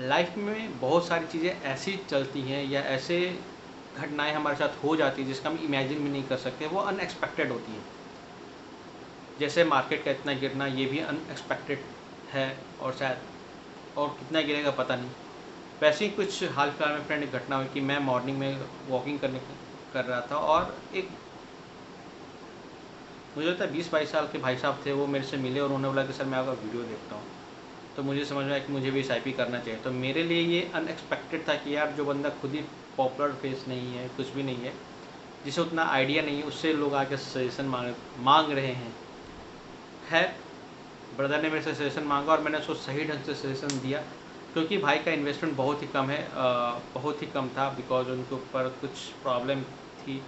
Life में बहुत सारी चीज़ें ऐसी चलती हैं या ऐसे घटनाएं हमारे साथ हो जाती हैं जिसका हम इमेजिन भी नहीं कर सकते, वो अनएक्सपेक्टेड होती हैं। जैसे मार्केट का इतना गिरना, ये भी अनएक्सपेक्टेड है, और शायद और कितना गिरेगा पता नहीं। वैसे ही कुछ हाल फिलहाल में फ्रेंड एक घटना हुई कि मैं मॉर्निंग में वॉकिंग कर रहा था, और एक मुझे लगता है 20-22 साल के भाई साहब थे, वो मेरे से मिले और उन्होंने बोला कि सर मैं आपका वीडियो देखता हूँ। तो मुझे समझ में आया कि मुझे भी SIP करना चाहिए। तो मेरे लिए ये अनएक्सपेक्टेड था कि यार जो बंदा खुद ही पॉपुलर फेस नहीं है, कुछ भी नहीं है, जिसे उतना आइडिया नहीं है, उससे लोग आके सजेशन मांग रहे हैं। खैर, ब्रदर ने मेरे से सजेशन मांगा और मैंने उसको सही ढंग से सजेशन दिया, क्योंकि भाई का इन्वेस्टमेंट बहुत ही कम है, बहुत ही कम था, बिकॉज उनके ऊपर कुछ प्रॉब्लम थी।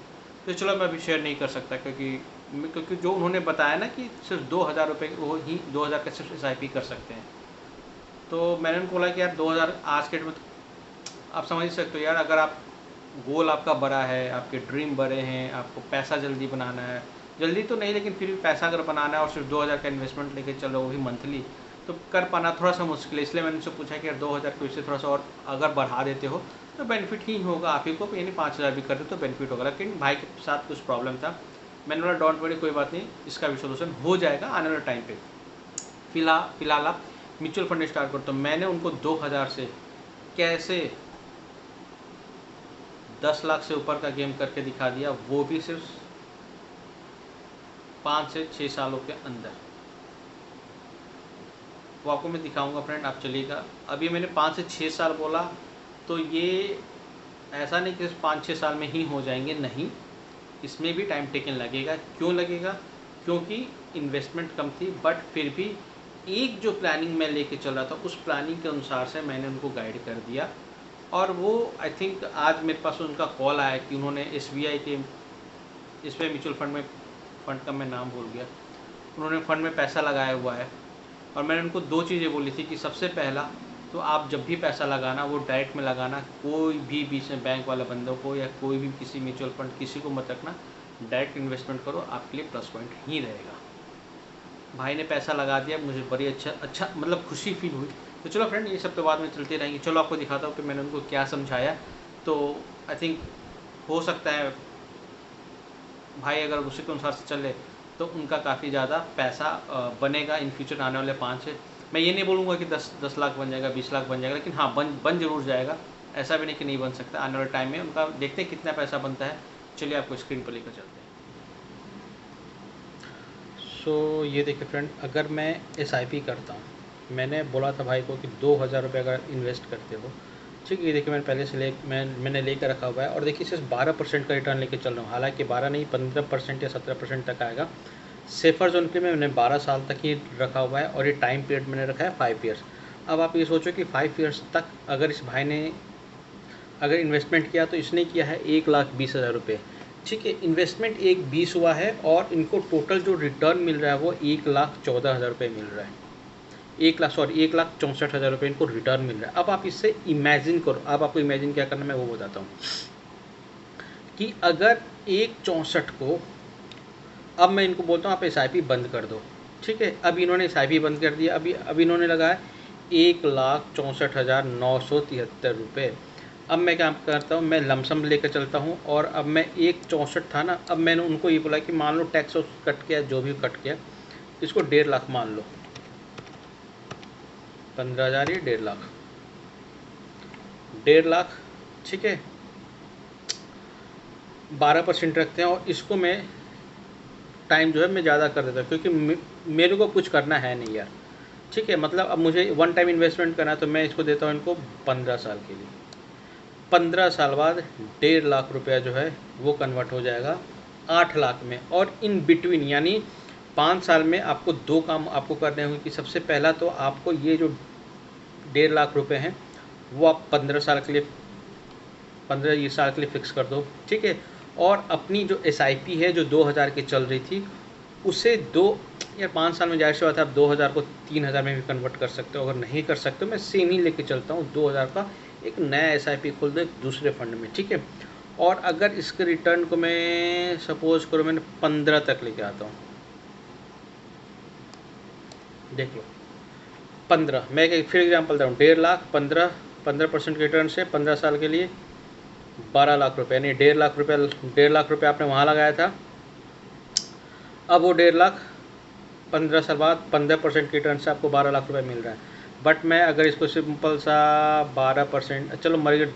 तो चलो मैं अभी शेयर नहीं कर सकता, क्योंकि जो उन्होंने बताया ना कि सिर्फ 2,000 रुपये, वो ही 2,000 का सिर्फ SIP कर सकते हैं। तो मैंने उनको बोला कि यार 2,000 आज के डेट में आप समझ ही सकते हो यार, अगर आप गोल आपका बड़ा है, आपके ड्रीम बड़े हैं, आपको पैसा जल्दी बनाना है, जल्दी तो नहीं लेकिन फिर भी पैसा अगर बनाना है और सिर्फ 2,000 का इन्वेस्टमेंट लेके चलो, वही मंथली, तो कर पाना थोड़ा सा मुश्किल है। इसलिए मैंने उनसे पूछा कि यार 2,000 को इससे थोड़ा सा और अगर बढ़ा देते हो तो बेनिफिट ही होगा आप ही को, यानी 5,000 भी कर दो तो बेनिफिट होगा। लेकिन भाई के साथ कुछ प्रॉब्लम था। मैंने बोला डोंट वरी, कोई बात नहीं, इसका भी सोल्यूशन हो जाएगा आने वाले टाइम पे। फिलहाल आप म्यूचुअल फंड स्टार्ट करो। तो मैंने उनको 2,000 से कैसे 10 लाख से ऊपर का गेम करके दिखा दिया, वो भी सिर्फ 5 से 6 सालों के अंदर। वो आपको मैं दिखाऊंगा फ्रेंड, आप चलिएगा। अभी मैंने 5 से 6 साल बोला, तो ये ऐसा नहीं कि 5-6 साल में ही हो जाएंगे, नहीं, इसमें भी टाइम टेकन लगेगा। क्यों लगेगा? क्योंकि इन्वेस्टमेंट कम थी, बट फिर भी एक जो प्लानिंग मैं लेके चल रहा था, उस प्लानिंग के अनुसार से मैंने उनको गाइड कर दिया। और वो आई थिंक आज मेरे पास उनका कॉल आया कि उन्होंने SBI के SBI म्यूचुअल फंड में, फंड का मैं नाम भूल गया, उन्होंने फंड में पैसा लगाया हुआ है। और मैंने उनको 2 चीज़ें बोली थी कि सबसे पहला तो आप जब भी पैसा लगाना वो डायरेक्ट में लगाना, कोई भी बीच में बैंक वाले बंदों को या कोई भी किसी म्यूचुअल फंड किसी को मत रखना, डायरेक्ट इन्वेस्टमेंट करो, आपके लिए प्लस पॉइंट ही रहेगा। भाई ने पैसा लगा दिया, मुझे बड़ी अच्छा मतलब खुशी फील हुई। तो चलो फ्रेंड, ये सब तो बाद में चलती रहेंगी। चलो आपको दिखाता हूँ कि मैंने उनको क्या समझाया। तो आई थिंक हो सकता है भाई अगर उसी के अनुसार से चले तो उनका काफ़ी ज़्यादा पैसा बनेगा इन फ्यूचर आने वाले 5 से, मैं ये नहीं बोलूँगा कि 10 लाख बन जाएगा, 20 लाख बन जाएगा, लेकिन हाँ बन जरूर जाएगा। ऐसा भी नहीं कि नहीं बन सकता। आने वाले टाइम में उनका देखते हैं कितना पैसा बनता है। चलिए आपको स्क्रीन पर लेकर चलते हैं। सो ये देखिए फ्रेंड, अगर मैं SIP करता हूँ, मैंने बोला था भाई को कि 2,000 रुपये अगर इन्वेस्ट करते हो, ठीक है, ये देखिए मैंने पहले से मैंने लेकर रखा हुआ है, और देखिए सिर्फ 12% का रिटर्न लेके चल रहा हूँ। हालांकि 12 नहीं, 15% या 17% तक आएगा। सेफर जोन के लिए मैंने 12 साल तक ही रखा हुआ है, और ये टाइम पीरियड मैंने रखा है 5 ईयर्स। अब आप ये सोचो कि 5 ईयर्स तक अगर इस भाई ने अगर इन्वेस्टमेंट किया तो इसने किया है 1,20,000 रुपये, ठीक है, इन्वेस्टमेंट 1,20 हुआ है, और इनको टोटल जो रिटर्न मिल रहा है वो 1,14,000 रुपये मिल रहा है। 1,64,000 रुपये इनको रिटर्न मिल रहा है। अब आप इससे इमेजिन करो, अब आपको इमेजिन क्या करना मैं वो बताता हूँ कि अगर 1,64 को, अब मैं इनको बोलता हूँ आप SIP बंद कर दो, ठीक है, अब इन्होंने SIP बंद कर दिया। अभी इन्होंने लगाया 1,64,973 रुपये। अब मैं क्या करता हूँ, मैं लमसम लेकर चलता हूँ, और अब मैं 1,64 था ना, अब मैंने उनको ये बोला कि मान लो टैक्स कट किया, जो भी कट किया, इसको 1.5 लाख मान लो, 15,000 ये 1.5 लाख, 1.5 लाख, ठीक है, 12% रखते हैं, और इसको मैं टाइम जो है मैं ज़्यादा कर देता हूँ, क्योंकि मेरे को कुछ करना है नहीं यार, ठीक है, मतलब अब मुझे वन टाइम इन्वेस्टमेंट करना है, तो मैं इसको देता हूँ इनको 15 साल के लिए। 15 साल बाद 1.5 लाख रुपया जो है वो कन्वर्ट हो जाएगा 8 लाख में। और इन बिटवीन यानी 5 साल में आपको 2 काम आपको करने होंगे कि सबसे पहला तो आपको ये जो 1.5 लाख रुपए हैं वो आप 15 साल के लिए 15 साल के लिए फिक्स कर दो, ठीक है, और अपनी जो SIP है जो 2,000 की चल रही थी उसे 2 या 5 साल में जाहिर सी बात है आप 2,000 को 3,000 में भी कन्वर्ट कर सकते हो। अगर नहीं कर सकते हो मैं सेम ही लेके चलता हूँ, 2,000 का एक नया SIP खोल दो दूसरे फंड में, ठीक है। और अगर इसके रिटर्न को मैं सपोज करो मैंने 15 तक लेके आता हूँ, देख लो 15, मैं एक फिर एग्जांपल दे रहा हूँ, 1.5 लाख 15% रिटर्न से 15 साल के लिए 12 लाख रुपए, यानी 1.5 लाख रुपये आपने वहाँ लगाया था। अब वो 1.5 लाख 15 साल बाद 15% रिटर्न से आपको 12 लाख रुपए मिल रहा है। बट मैं अगर इसको सिंपल सा 12%, चलो मार्केट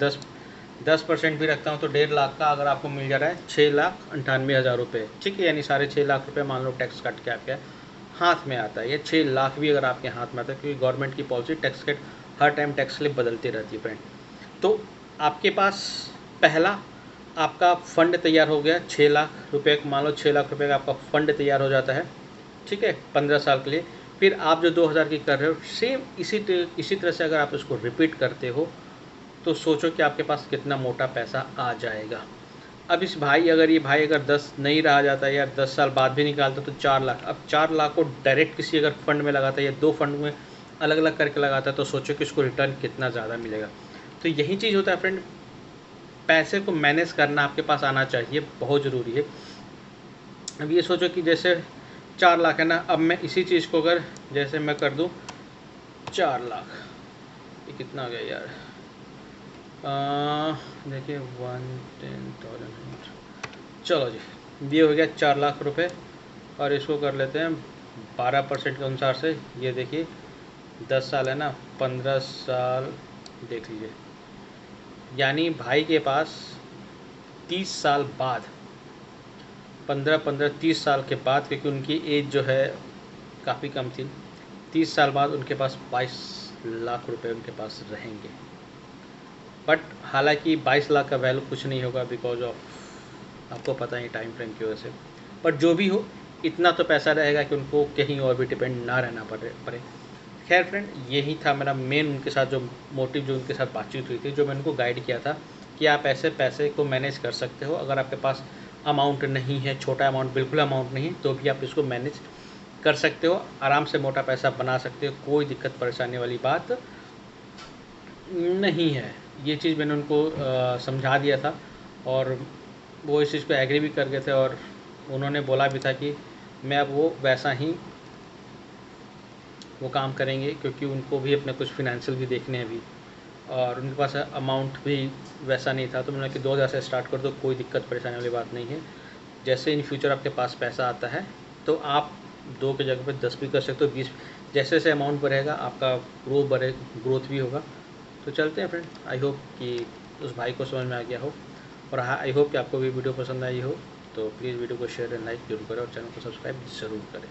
10% भी रखता हूँ तो 1.5 लाख का अगर आपको मिल जा रहा है 6,98,000 रुपये, ठीक है। यानी साढ़े 6 लाख रुपए मान लो टैक्स कट के आपके हाथ में आता है। ये 6 लाख भी अगर आपके हाथ में आता है, क्योंकि गवर्नमेंट की पॉलिसी टैक्स कट हर टाइम टैक्स स्लिप बदलती रहती है फ्रेंड। तो आपके पास पहला आपका फंड तैयार हो गया 6 लाख रुपये, मान लो 6 लाख रुपये का आपका फंड तैयार हो जाता है, ठीक है, 15 साल के लिए। फिर आप जो 2000 की कर रहे हो, सेम इसी तरह से अगर आप इसको रिपीट करते हो तो सोचो कि आपके पास कितना मोटा पैसा आ जाएगा। अब ये भाई अगर 10 नहीं रहा जाता या 10 साल बाद भी निकालता तो 4 लाख। अब 4 लाख को डायरेक्ट किसी अगर फंड में लगाता है या 2 फंड में अलग अलग करके लगाता है तो सोचो कि इसको रिटर्न कितना ज़्यादा मिलेगा। तो यही चीज़ होता है फ्रेंड, पैसे को मैनेज करना आपके पास आना चाहिए, बहुत ज़रूरी है। अब ये सोचो कि जैसे 4 लाख है ना, अब मैं इसी चीज़ को अगर जैसे मैं कर दूँ 4 लाख, ये कितना हो गया यार, देखिए 110,000, चलो जी, ये हो गया 4 लाख रुपए। और इसको कर लेते हैं 12% के अनुसार से, ये देखिए 10 साल है ना, 15 साल देख लीजिए, यानी भाई के पास 30 साल बाद 15-15 30 साल के बाद, क्योंकि उनकी एज जो है काफ़ी कम थी, 30 साल बाद उनके पास 22 लाख रुपए उनके पास रहेंगे। बट हालांकि 22 लाख का वैल्यू कुछ नहीं होगा बिकॉज ऑफ आपको पता ही टाइम फ्रेम की वजह से। बट जो भी हो, इतना तो पैसा रहेगा कि उनको कहीं और भी डिपेंड ना रहना पड़े। खैर फ्रेंड, यही था मेरा मेन उनके साथ जो मोटिव, जो उनके साथ बातचीत हुई थी, जो मैंने उनको गाइड किया था कि आप ऐसे पैसे को मैनेज कर सकते हो। अगर आपके पास अमाउंट नहीं है, छोटा अमाउंट, बिल्कुल अमाउंट नहीं, तो भी आप इसको मैनेज कर सकते हो, आराम से मोटा पैसा बना सकते हो, कोई दिक्कत परेशानी वाली बात नहीं है। ये चीज़ मैंने उनको समझा दिया था और वो इस चीज़ पे एग्री भी कर गए थे, और उन्होंने बोला भी था कि मैं अब वो वैसा ही वो काम करेंगे, क्योंकि उनको भी अपने कुछ फिनेंशियल भी देखने हैं अभी, और उनके पास अमाउंट भी वैसा नहीं था। तो मैंने कि 2000 से स्टार्ट कर दो, कोई दिक्कत परेशानी वाली बात नहीं है। जैसे इन फ्यूचर आपके पास पैसा आता है तो आप 2 की जगह पे 10 भी कर सकते हो, 20, जैसे जैसे अमाउंट बढ़ेगा आपका ग्रोथ भी होगा। तो चलते हैं फ्रेंड, आई होप कि उस भाई को समझ में आ गया हो, और हाँ, आई होप कि आपको भी वीडियो पसंद आई हो। तो प्लीज़ वीडियो को शेयर एंड लाइक जरूर करें और चैनल को सब्सक्राइब ज़रूर करें।